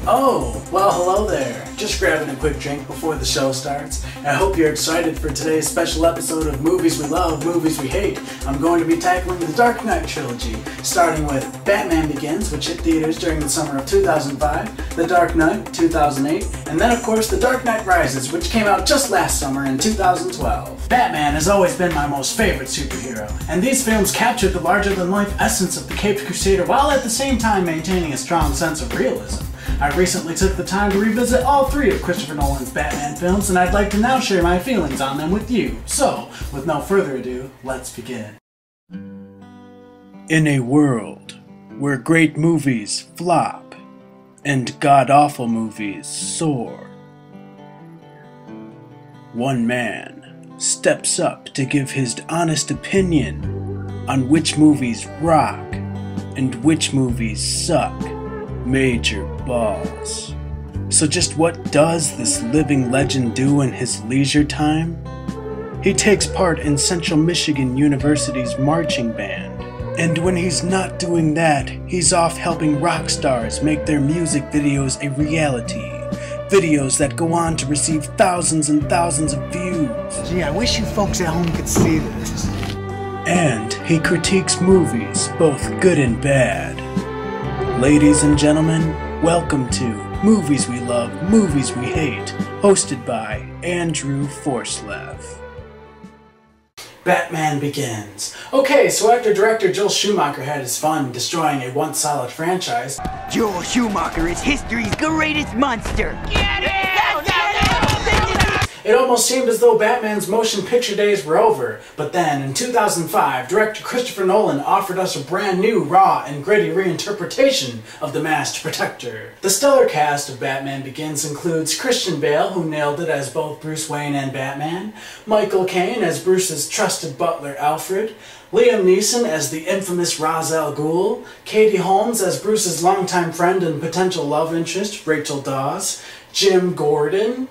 Oh, well, hello there. Just grabbing a quick drink before the show starts. I hope you're excited for today's special episode of Movies We Love, Movies We Hate. I'm going to be tackling the Dark Knight trilogy, starting with Batman Begins, which hit theaters during the summer of 2005, The Dark Knight, 2008, and then of course The Dark Knight Rises, which came out just last summer in 2012. Batman has always been my most favorite superhero, and these films captured the larger-than-life essence of the Caped Crusader while at the same time maintaining a strong sense of realism. I recently took the time to revisit all three of Christopher Nolan's Batman films, and I'd like to now share my feelings on them with you. So, with no further ado, let's begin. In a world where great movies flop and god-awful movies soar, one man steps up to give his honest opinion on which movies rock and which movies suck major balls. So just what does this living legend do in his leisure time? He takes part in Central Michigan University's marching band, and when he's not doing that, he's off helping rock stars make their music videos a reality. Videos that go on to receive thousands and thousands of views. Gee, I wish you folks at home could see this. And he critiques movies, both good and bad. Ladies and gentlemen, welcome to Movies We Love, Movies We Hate, hosted by Andrew Forslev. Batman Begins. Okay, so after director Joel Schumacher had his fun destroying a once solid franchise, Joel Schumacher is history's greatest monster! Get it! it almost seemed as though Batman's motion picture days were over. But then, in 2005, director Christopher Nolan offered us a brand new, raw, and gritty reinterpretation of The Masked Protector. The stellar cast of Batman Begins includes Christian Bale, who nailed it as both Bruce Wayne and Batman, Michael Caine as Bruce's trusted butler Alfred, Liam Neeson as the infamous Ra's al Ghul, Katie Holmes as Bruce's longtime friend and potential love interest Rachel Dawes, Jim Gordon,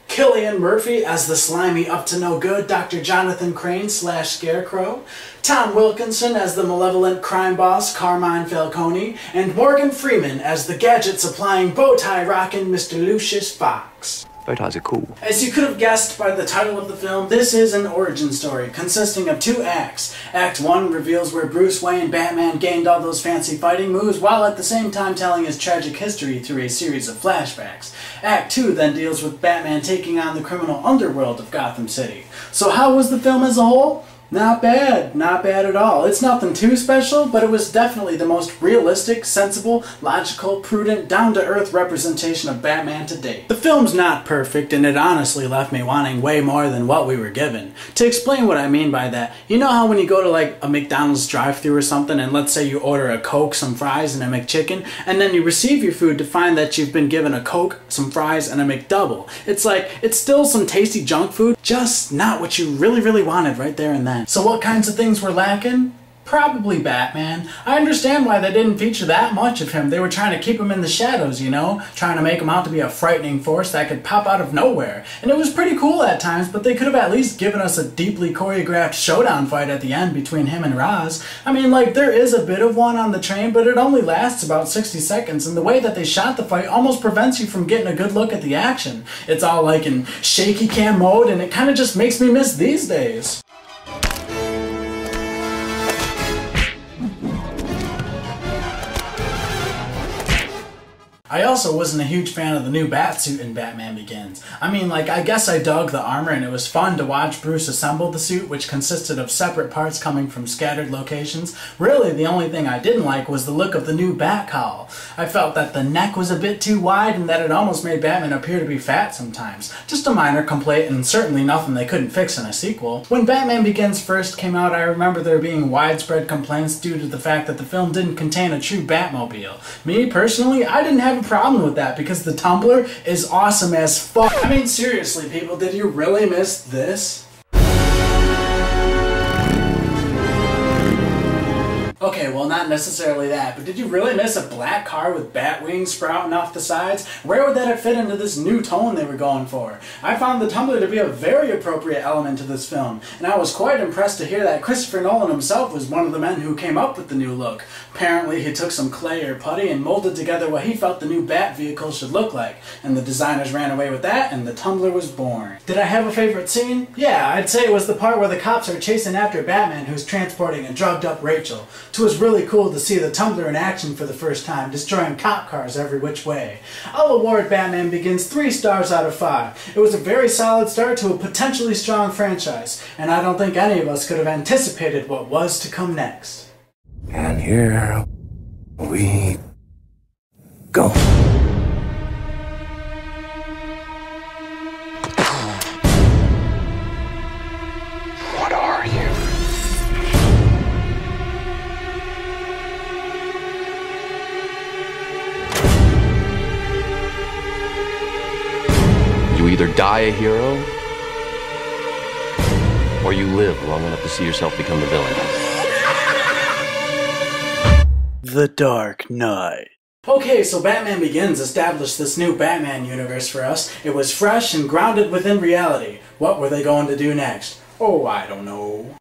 Cillian Murphy as the slimy up-to-no-good Dr. Jonathan Crane / Scarecrow, Tom Wilkinson as the malevolent crime boss Carmine Falcone, and Morgan Freeman as the gadget-supplying, bow-tie-rocking Mr. Lucius Fox. Bow ties are cool. As you could have guessed by the title of the film, this is an origin story consisting of two acts. Act 1 reveals where Bruce Wayne Batman gained all those fancy fighting moves while at the same time telling his tragic history through a series of flashbacks. Act 2 then deals with Batman taking on the criminal underworld of Gotham City. So how was the film as a whole? Not bad. Not bad at all. It's nothing too special, but it was definitely the most realistic, sensible, logical, prudent, down-to-earth representation of Batman to date. The film's not perfect, and it honestly left me wanting way more than what we were given. To explain what I mean by that, you know how when you go to like a McDonald's drive-thru or something, and let's say you order a Coke, some fries, and a McChicken, and then you receive your food to find that you've been given a Coke, some fries, and a McDouble. It's like, it's still some tasty junk food, just not what you really wanted right there and then. So what kinds of things were lacking? Probably Batman. I understand why they didn't feature that much of him. They were trying to keep him in the shadows, you know? Trying to make him out to be a frightening force that could pop out of nowhere. And it was pretty cool at times, but they could have at least given us a deeply choreographed showdown fight at the end between him and Ra's. I mean, like, there is a bit of one on the train, but it only lasts about 60 seconds, and the way that they shot the fight almost prevents you from getting a good look at the action. It's all like in shaky cam mode, and it kind of just makes me miss these days. I also wasn't a huge fan of the new Batsuit in Batman Begins. I mean, like, I guess I dug the armor and it was fun to watch Bruce assemble the suit, which consisted of separate parts coming from scattered locations. Really, the only thing I didn't like was the look of the new Batcowl. I felt that the neck was a bit too wide and that it almost made Batman appear to be fat sometimes. Just a minor complaint and certainly nothing they couldn't fix in a sequel. When Batman Begins first came out, I remember there being widespread complaints due to the fact that the film didn't contain a true Batmobile. Me, personally, I didn't have a problem with that because the Tumbler is awesome as fuck. I mean, seriously, people, did you really miss this? Okay, well, not necessarily that, but did you really miss a black car with bat wings sprouting off the sides? Where would that have fit into this new tone they were going for? I found the Tumbler to be a very appropriate element to this film, and I was quite impressed to hear that Christopher Nolan himself was one of the men who came up with the new look. Apparently, he took some clay or putty and molded together what he felt the new Bat vehicle should look like, and the designers ran away with that, and the Tumbler was born. Did I have a favorite scene? Yeah, I'd say it was the part where the cops are chasing after Batman who's transporting a drugged up Rachel. It was really cool to see the Tumbler in action for the first time, destroying cop cars every which way. I'll award Batman Begins 3 stars out of 5. It was a very solid start to a potentially strong franchise, and I don't think any of us could have anticipated what was to come next. And here we go. What are you? You either die a hero, or you live long enough to see yourself become the villain. The Dark Knight. Okay, so Batman Begins established this new Batman universe for us. It was fresh and grounded within reality. What were they going to do next? Oh, I don't know.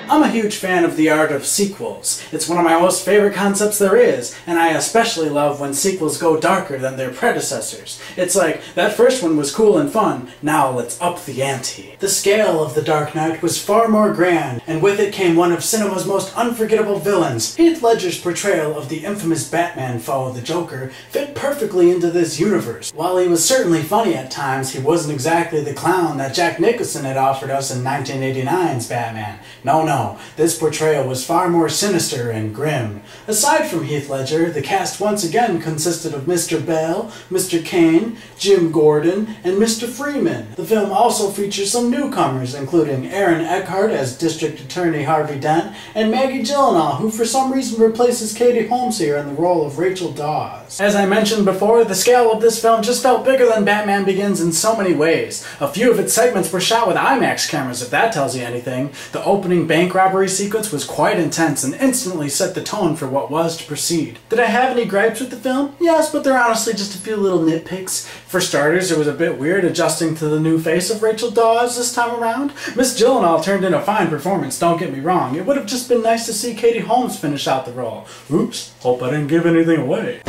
I'm a huge fan of the art of sequels. It's one of my most favorite concepts there is, and I especially love when sequels go darker than their predecessors. It's like, that first one was cool and fun, now let's up the ante. The scale of The Dark Knight was far more grand, and with it came one of cinema's most unforgettable villains. Heath Ledger's portrayal of the infamous Batman foe, the Joker, fit perfectly into this universe. While he was certainly funny at times, he wasn't exactly the clown that Jack Nicholson had offered us in 1989's Batman. No, this portrayal was far more sinister and grim. Aside from Heath Ledger, the cast once again consisted of Mr. Bale, Mr. Kane, Jim Gordon, and Mr. Freeman. The film also features some newcomers, including Aaron Eckhart as District Attorney Harvey Dent, and Maggie Gyllenhaal, who for some reason replaces Katie Holmes here in the role of Rachel Dawes. As I mentioned before, the scale of this film just felt bigger than Batman Begins in so many ways. A few of its segments were shot with IMAX cameras, if that tells you anything. The opening bank robbery sequence was quite intense and instantly set the tone for what was to proceed. Did I have any gripes with the film? Yes, but they're honestly just a few little nitpicks. For starters, it was a bit weird adjusting to the new face of Rachel Dawes this time around. Miss Gyllenhaal turned in a fine performance, don't get me wrong. It would have just been nice to see Katie Holmes finish out the role. Oops, hope I didn't give anything away.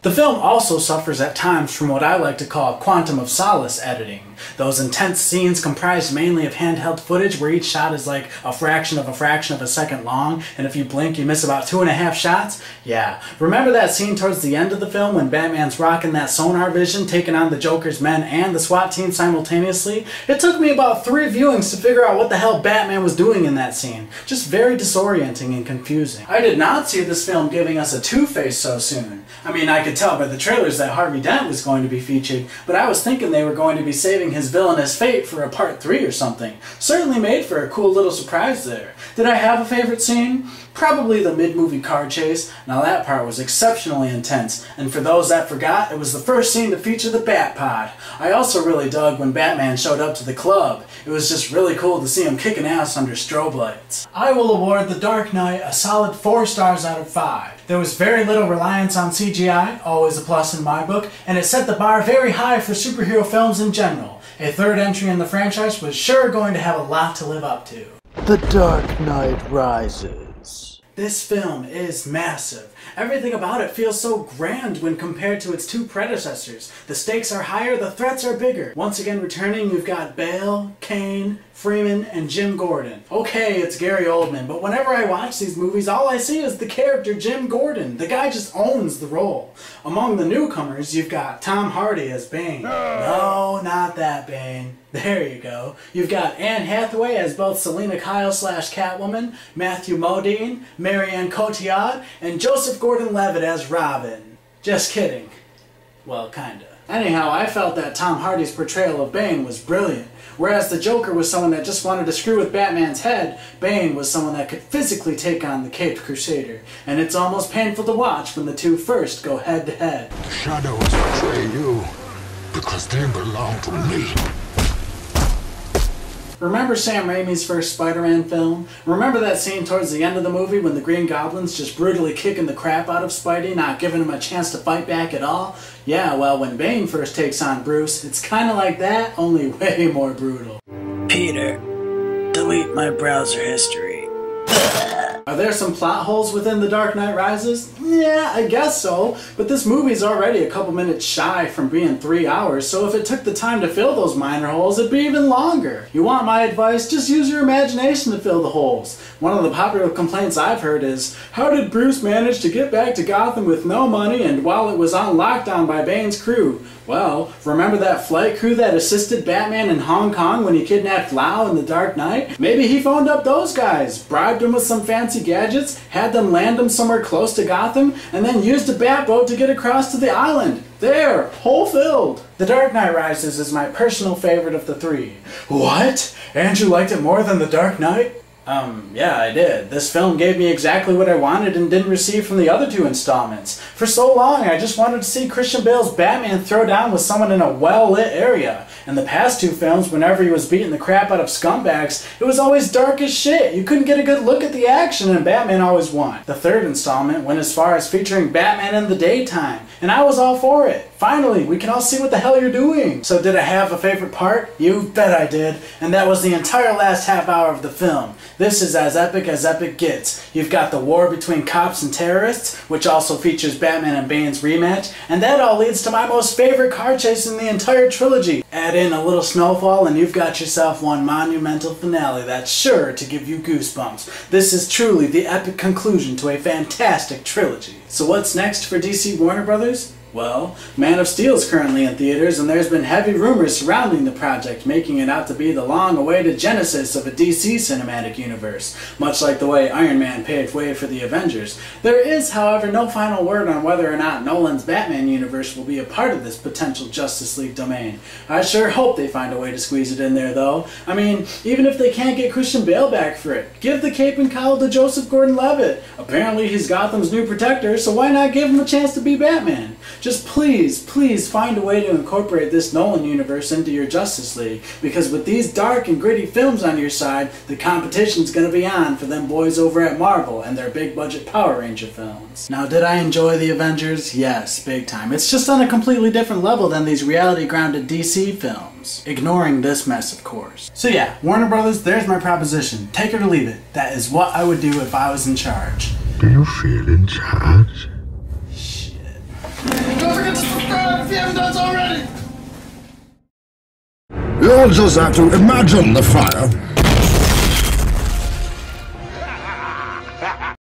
The film also suffers at times from what I like to call quantum of solace editing. Those intense scenes comprised mainly of handheld footage where each shot is like a fraction of a second long, and if you blink you miss about 2.5 shots? Yeah. Remember that scene towards the end of the film when Batman's rocking that sonar vision, taking on the Joker's men and the SWAT team simultaneously? It took me about 3 viewings to figure out what the hell Batman was doing in that scene. Just very disorienting and confusing. I did not see this film giving us a Two-Face so soon. I mean, I could tell by the trailers that Harvey Dent was going to be featured, but I was thinking they were going to be saving his villainous fate for a part 3 or something. Certainly made for a cool little surprise there. Did I have a favorite scene? Probably the mid-movie car chase. Now that part was exceptionally intense, and for those that forgot, it was the first scene to feature the Bat-Pod. I also really dug when Batman showed up to the club. It was just really cool to see him kicking ass under strobe lights. I will award The Dark Knight a solid 4 stars out of 5. There was very little reliance on CGI, always a plus in my book, and it set the bar very high for superhero films in general. A third entry in the franchise was sure going to have a lot to live up to. The Dark Knight Rises. This film is massive. Everything about it feels so grand when compared to its 2 predecessors. The stakes are higher, the threats are bigger. Once again returning, you've got Bale, Kane, Freeman, and Jim Gordon. Okay, it's Gary Oldman, but whenever I watch these movies, all I see is the character Jim Gordon. The guy just owns the role. Among the newcomers, you've got Tom Hardy as Bane. No, not that Bane. There you go. You've got Anne Hathaway as both Selina Kyle / Catwoman, Matthew Modine, Marianne Cotillard, and Joseph Gordon-Levitt as Robin. Just kidding. Well, kinda. Anyhow, I felt that Tom Hardy's portrayal of Bane was brilliant. Whereas the Joker was someone that just wanted to screw with Batman's head, Bane was someone that could physically take on the Caped Crusader. And it's almost painful to watch when the two first go head to head. The shadows betray you because they belong to me. Remember Sam Raimi's first Spider-Man film? Remember that scene towards the end of the movie when the Green Goblin's just brutally kicking the crap out of Spidey, not giving him a chance to fight back at all? Yeah, well, when Bane first takes on Bruce, it's kinda like that, only way more brutal. Peter, delete my browser history. Are there some plot holes within The Dark Knight Rises? Yeah, I guess so, but this movie's already a couple minutes shy from being 3 hours, so if it took the time to fill those minor holes, it'd be even longer. You want my advice? Just use your imagination to fill the holes. One of the popular complaints I've heard is, how did Bruce manage to get back to Gotham with no money and while it was on lockdown by Bane's crew? Well, remember that flight crew that assisted Batman in Hong Kong when he kidnapped Lau in The Dark Knight? Maybe he phoned up those guys, bribed them with some fancy gadgets, had them land them somewhere close to Gotham, and then used a Batboat to get across to the island. There, hole filled. The Dark Knight Rises is my personal favorite of the three. What? Andrew liked it more than The Dark Knight? Yeah, I did. This film gave me exactly what I wanted and didn't receive from the other two installments. For so long, I just wanted to see Christian Bale's Batman throw down with someone in a well-lit area. In the past two films, whenever he was beating the crap out of scumbags, it was always dark as shit. You couldn't get a good look at the action and Batman always won. The third installment went as far as featuring Batman in the daytime, and I was all for it. Finally, we can all see what the hell you're doing. So did I have a favorite part? You bet I did. And that was the entire last half hour of the film. This is as epic gets. You've got the war between cops and terrorists, which also features Batman and Bane's rematch, and that all leads to my most favorite car chase in the entire trilogy. Add in a little snowfall and you've got yourself one monumental finale that's sure to give you goosebumps. This is truly the epic conclusion to a fantastic trilogy. So what's next for DC Warner Brothers? Well, Man of Steel is currently in theaters, and there's been heavy rumors surrounding the project, making it out to be the long-awaited genesis of a DC cinematic universe, much like the way Iron Man paved way for the Avengers. There is, however, no final word on whether or not Nolan's Batman universe will be a part of this potential Justice League domain. I sure hope they find a way to squeeze it in there, though. I mean, even if they can't get Christian Bale back for it, give the cape and cowl to Joseph Gordon-Levitt. Apparently he's Gotham's new protector, so why not give him a chance to be Batman? Just please find a way to incorporate this Nolan universe into your Justice League, because with these dark and gritty films on your side, the competition's gonna be on for them boys over at Marvel and their big budget Power Ranger films. Now, did I enjoy the Avengers? Yes, big time. It's just on a completely different level than these reality-grounded DC films. Ignoring this mess, of course. So yeah, Warner Brothers, there's my proposition. Take it or leave it. That is what I would do if I was in charge. Do you feel in charge? Don't forget to subscribe if you haven't done so already! You'll just have to imagine the fire